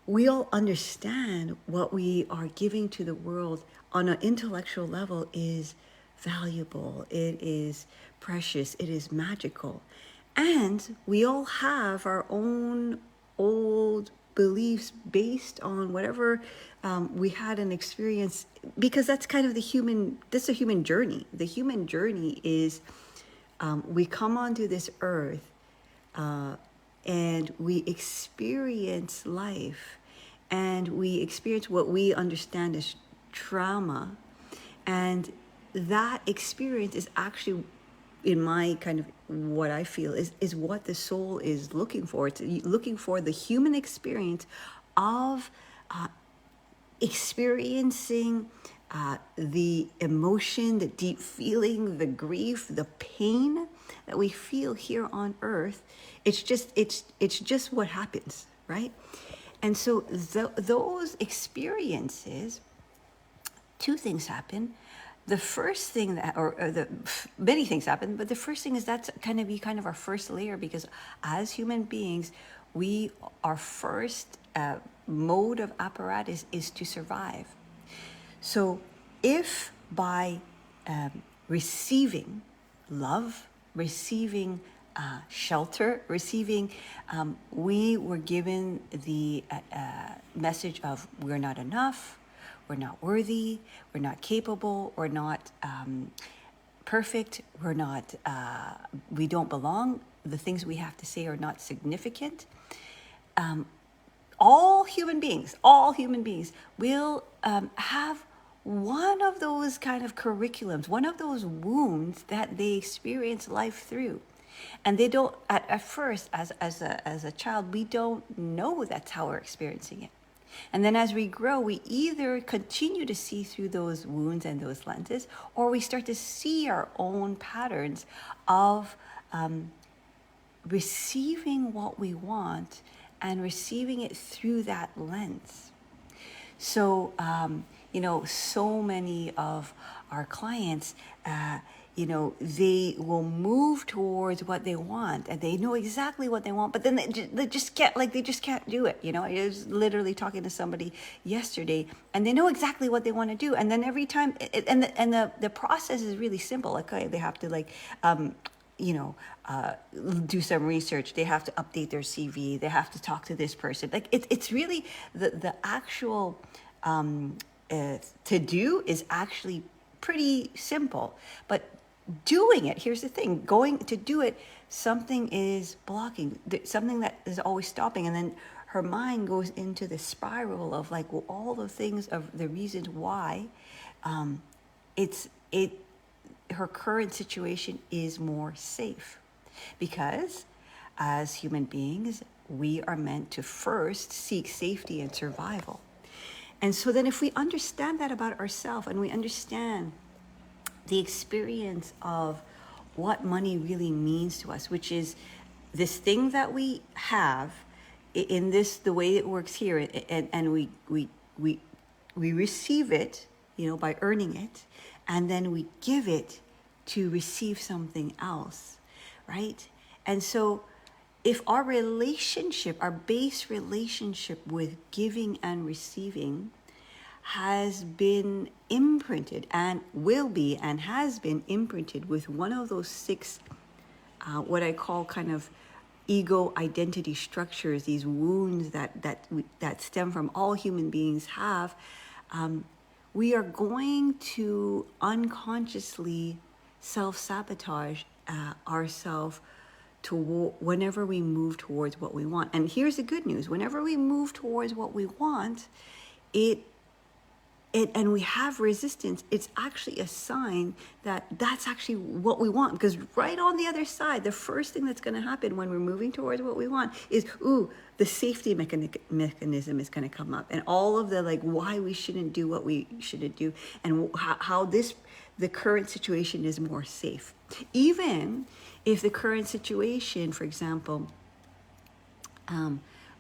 we all understand what we are giving to the world on an intellectual level is valuable, it is precious, it is magical. And we all have our own old beliefs based on whatever we had an experience, because that's kind of that's a human journey. The human journey is we come onto this earth and we experience life, and we experience what we understand as trauma, and that experience is actually, in my kind of what I feel, is what the soul is looking for. It's looking for the human experience of experiencing the emotion, the deep feeling, the grief, the pain that we feel here on earth. It's just what happens, right? And so those experiences, two things happen. The first thing that, many things happen, but the first thing is that's kind of our first layer, because as human beings, our first mode of apparatus is to survive. So if by receiving love, receiving shelter, we were given the message of we're not enough, we're not worthy, we're not capable, we're not perfect, we don't belong, the things we have to say are not significant. All human beings will have one of those kind of curriculums, one of those wounds that they experience life through. And they don't, at first, as a child, we don't know that's how we're experiencing it. And then as we grow, we either continue to see through those wounds and those lenses, or we start to see our own patterns of receiving what we want and receiving it through that lens. So, so many of our clients, they will move towards what they want, and they know exactly what they want, but then they just can't do it. I was literally talking to somebody yesterday, and they know exactly what they want to do, and then every time, the process is really simple. Okay, they have to do some research. They have to update their CV. They have to talk to this person. It's really the actual to do is actually pretty simple, but doing it, here's the thing, going to do it, something is blocking, something that is always stopping. And then her mind goes into the spiral of all the things, of the reasons why her current situation is more safe. Because as human beings, we are meant to first seek safety and survival. And so then if we understand that about ourselves, and we understand the experience of what money really means to us, which is this thing that we have in this, the way it works here, and we receive it, by earning it, and then we give it to receive something else, right? And so if our base relationship with giving and receiving has been imprinted, and will be and has been imprinted with one of those 6, what I call kind of ego identity structures, these wounds that stem from all human beings have, we are going to unconsciously self-sabotage ourselves whenever we move towards what we want. And here's the good news: whenever we move towards what we want, and we have resistance, it's actually a sign that that's actually what we want. Because right on the other side, the first thing that's going to happen when we're moving towards what we want is, the safety mechanism is going to come up, and all of the why we shouldn't do what we shouldn't do, and how the current situation is more safe. Even if the current situation, for example,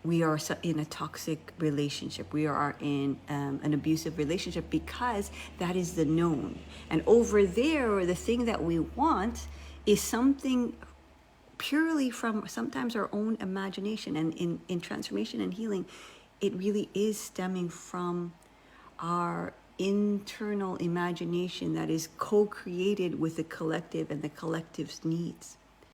we are in a toxic relationship, we are in an abusive relationship, because that is the known. And over there, the thing that we want is something purely from sometimes our own imagination. And in transformation and healing, it really is stemming from our internal imagination that is co-created with the collective and the collective's needs.